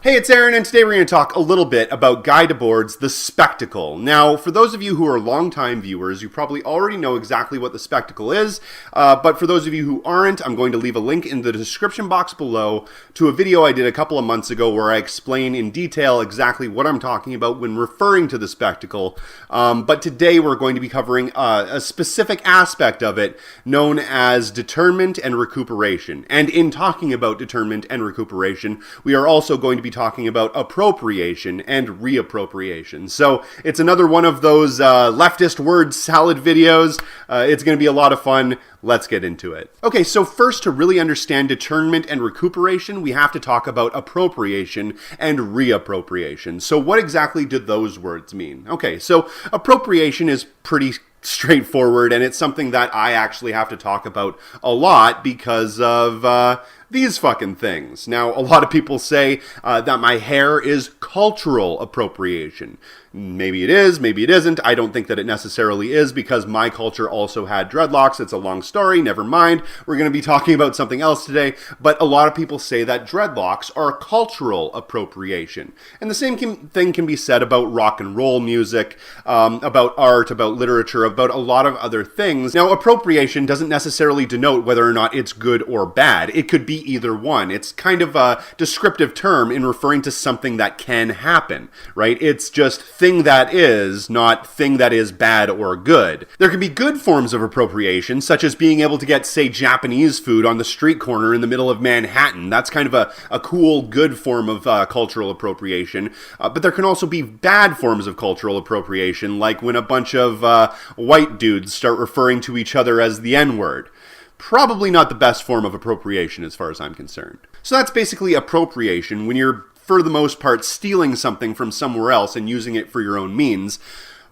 Hey, it's Aaron, and today we're going to talk a little bit about Guy Debord's The Spectacle. Now, for those of you who are longtime viewers, you probably already know exactly what The Spectacle is, but for those of you who aren't, I'm going to leave a link in the description box below to a video I did a couple of months ago where I explain in detail exactly what I'm talking about when referring to The Spectacle, but today we're going to be covering a specific aspect of it known as Detournement and Recuperation. And in talking about Detournement and Recuperation, we are also going to be talking about appropriation and re-appropriation. So it's another one of those leftist word salad videos. It's going to be a lot of fun. Let's get into it. Okay, so first, to really understand Detournement and Recuperation, we have to talk about appropriation and re-appropriation. So what exactly do those words mean? Okay, so appropriation is pretty straightforward, and it's something that I actually have to talk about a lot because of these fucking things. Now, a lot of people say that my hair is cultural appropriation. Maybe it is, maybe it isn't. I don't think that it necessarily is because my culture also had dreadlocks. It's a long story, never mind. We're going to be talking about something else today, but a lot of people say that dreadlocks are cultural appropriation. And the same thing can be said about rock and roll music, about art, about literature, about a lot of other things. Now, appropriation doesn't necessarily denote whether or not it's good or bad. It could be either one. It's kind of a descriptive term in referring to something that can happen, right? It's just thing that is, not thing that is bad or good. There can be good forms of appropriation, such as being able to get, say, Japanese food on the street corner in the middle of Manhattan. That's kind of a cool, good form of cultural appropriation. But there can also be bad forms of cultural appropriation, like when a bunch of white dudes start referring to each other as the N-word. Probably not the best form of appropriation as far as I'm concerned. So that's basically appropriation, when you're, for the most part, stealing something from somewhere else and using it for your own means.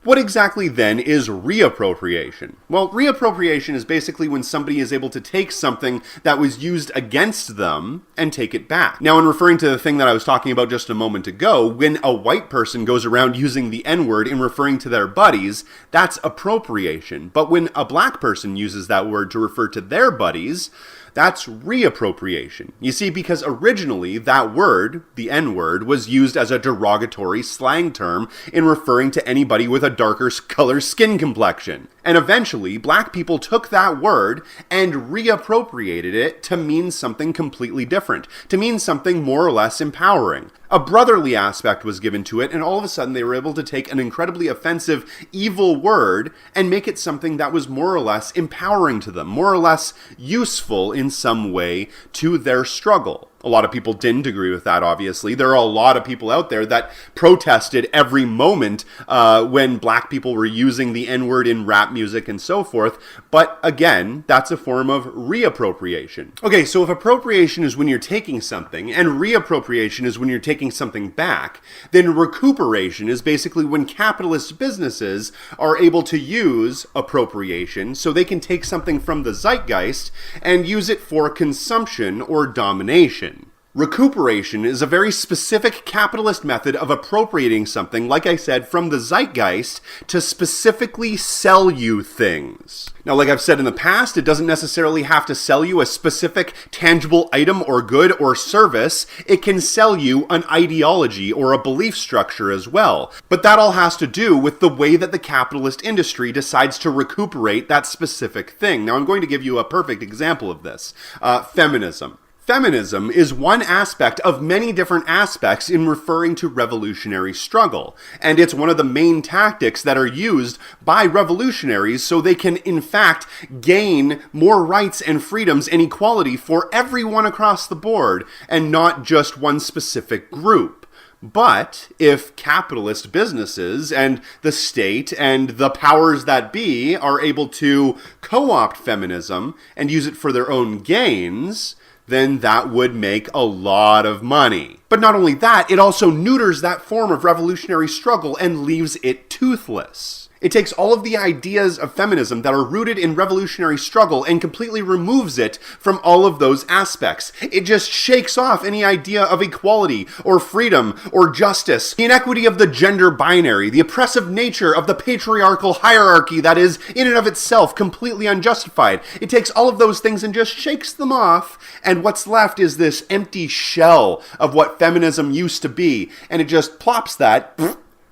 What exactly then is reappropriation? Well, reappropriation is basically when somebody is able to take something that was used against them and take it back. Now, in referring to the thing that I was talking about just a moment ago, when a white person goes around using the N-word in referring to their buddies, that's appropriation. But when a black person uses that word to refer to their buddies, that's reappropriation. You see, because originally that word, the N-word, was used as a derogatory slang term in referring to anybody with a darker color skin complexion. And eventually, black people took that word and reappropriated it to mean something completely different, to mean something more or less empowering. A brotherly aspect was given to it, and all of a sudden they were able to take an incredibly offensive, evil word and make it something that was more or less empowering to them, more or less useful in some way to their struggle. A lot of people didn't agree with that, obviously. There are a lot of people out there that protested every moment when black people were using the N-word in rap music and so forth. But again, that's a form of reappropriation. Okay, so if appropriation is when you're taking something, and reappropriation is when you're taking something back, then recuperation is basically when capitalist businesses are able to use appropriation so they can take something from the zeitgeist and use it for consumption or domination. Recuperation is a very specific capitalist method of appropriating something, like I said, from the zeitgeist to specifically sell you things. Now, like I've said in the past, it doesn't necessarily have to sell you a specific tangible item or good or service. It can sell you an ideology or a belief structure as well. But that all has to do with the way that the capitalist industry decides to recuperate that specific thing. Now, I'm going to give you a perfect example of this. Feminism. Feminism is one aspect of many different aspects in referring to revolutionary struggle, and it's one of the main tactics that are used by revolutionaries so they can, in fact, gain more rights and freedoms and equality for everyone across the board, and not just one specific group. But if capitalist businesses and the state and the powers that be are able to co-opt feminism and use it for their own gains, then that would make a lot of money. But not only that, it also neuters that form of revolutionary struggle and leaves it toothless. It takes all of the ideas of feminism that are rooted in revolutionary struggle and completely removes it from all of those aspects. It just shakes off any idea of equality or freedom or justice, the inequity of the gender binary, the oppressive nature of the patriarchal hierarchy that is in and of itself completely unjustified. It takes all of those things and just shakes them off, and what's left is this empty shell of what feminism used to be, and it just plops that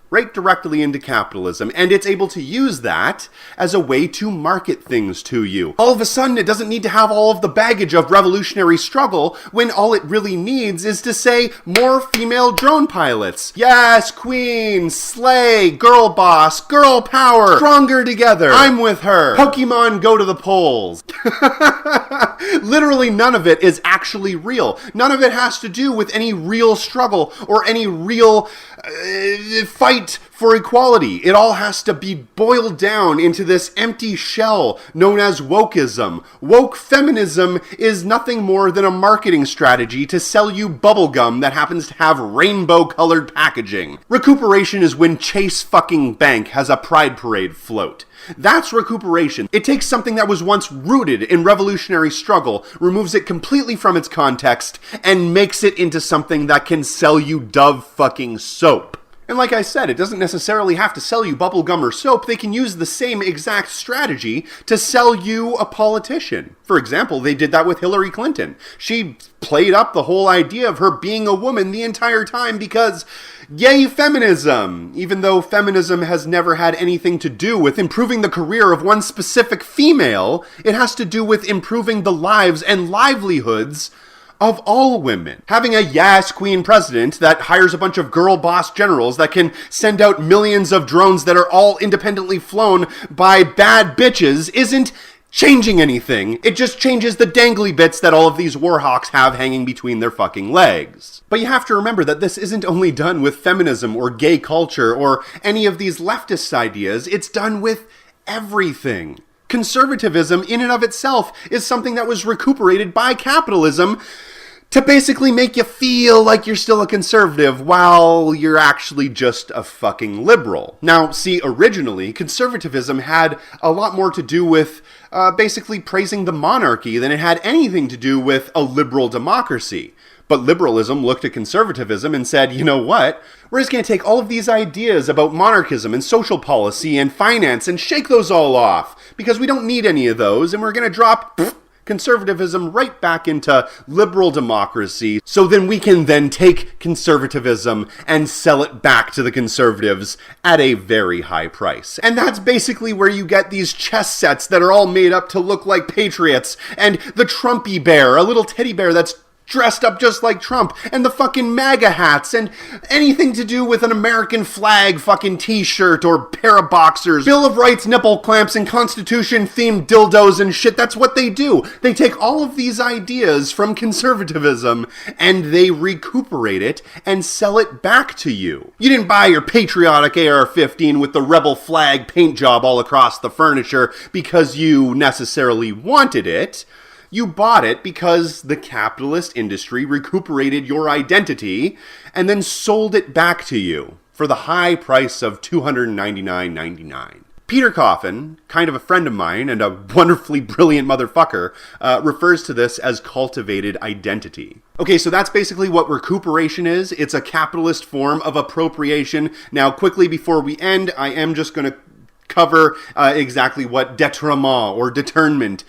right directly into capitalism, and it's able to use that as a way to market things to you. All of a sudden, it doesn't need to have all of the baggage of revolutionary struggle, when all it really needs is to say, more female drone pilots. Yes, queen, slay, girl boss, girl power, stronger together, I'm with her, Pokemon go to the polls. Literally none of it is actually real. None of it has to do with any real struggle or any real fight for equality. It all has to be boiled down into this empty shell known as wokeism. Woke feminism is nothing more than a marketing strategy to sell you bubblegum that happens to have rainbow-colored packaging. Recuperation is when Chase fucking Bank has a pride parade float. That's recuperation. It takes something that was once rooted in revolutionary struggle, removes it completely from its context, and makes it into something that can sell you Dove fucking soap. And like I said, it doesn't necessarily have to sell you bubblegum or soap. They can use the same exact strategy to sell you a politician. For example, they did that with Hillary Clinton. She played up the whole idea of her being a woman the entire time because, yay, feminism! Even though feminism has never had anything to do with improving the career of one specific female, it has to do with improving the lives and livelihoods of all women. Having a yes queen president that hires a bunch of girl boss generals that can send out millions of drones that are all independently flown by bad bitches isn't changing anything. It just changes the dangly bits that all of these warhawks have hanging between their fucking legs. But you have to remember that this isn't only done with feminism or gay culture or any of these leftist ideas, it's done with everything. Conservatism in and of itself is something that was recuperated by capitalism to basically make you feel like you're still a conservative while you're actually just a fucking liberal. Now, see, originally, conservatism had a lot more to do with basically praising the monarchy than it had anything to do with a liberal democracy. But liberalism looked at conservatism and said, you know what? We're just going to take all of these ideas about monarchism and social policy and finance and shake those all off, because we don't need any of those, and we're going to drop conservatism right back into liberal democracy, so then we can then take conservatism and sell it back to the conservatives at a very high price. And that's basically where you get these chess sets that are all made up to look like patriots, and the Trumpy bear, a little teddy bear that's dressed up just like Trump, and the fucking MAGA hats, and anything to do with an American flag fucking t-shirt or pair of boxers, Bill of Rights nipple clamps and Constitution-themed dildos and shit. That's what they do. They take all of these ideas from conservatism and they recuperate it and sell it back to you. You didn't buy your patriotic AR-15 with the rebel flag paint job all across the furniture because you necessarily wanted it. You bought it because the capitalist industry recuperated your identity and then sold it back to you for the high price of $299.99. Peter Coffin, kind of a friend of mine and a wonderfully brilliant motherfucker, refers to this as cultivated identity. Okay, so that's basically what recuperation is. It's a capitalist form of appropriation. Now, quickly before we end, I am just going to cover exactly what detournement or deterrement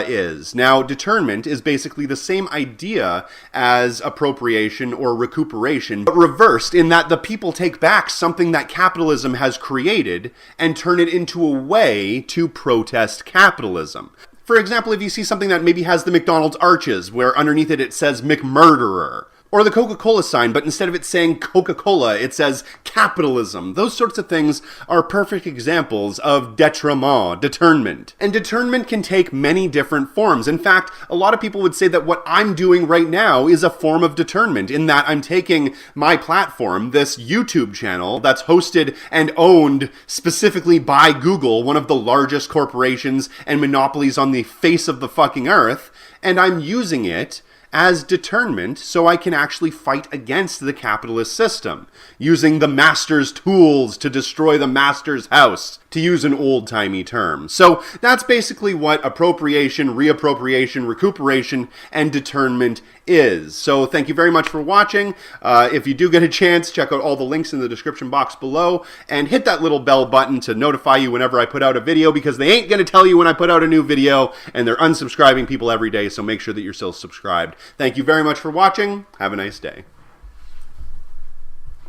is. Now, deterrement is basically the same idea as appropriation or recuperation, but reversed in that the people take back something that capitalism has created and turn it into a way to protest capitalism. For example, if you see something that maybe has the McDonald's arches, where underneath it says McMurderer, or the Coca-Cola sign, but instead of it saying Coca-Cola, it says capitalism. Those sorts of things are perfect examples of detournement, determinment. And determinment can take many different forms. In fact, a lot of people would say that what I'm doing right now is a form of determinment, in that I'm taking my platform, this YouTube channel that's hosted and owned specifically by Google, one of the largest corporations and monopolies on the face of the fucking earth, and I'm using it as determined so I can actually fight against the capitalist system, using the master's tools to destroy the master's house, to use an old-timey term. So that's basically what appropriation, reappropriation, recuperation, and determinment is. So thank you very much for watching. If you do get a chance, check out all the links in the description box below, and hit that little bell button to notify you whenever I put out a video, because they ain't going to tell you when I put out a new video, and they're unsubscribing people every day, so make sure that you're still subscribed. Thank you very much for watching. Have a nice day.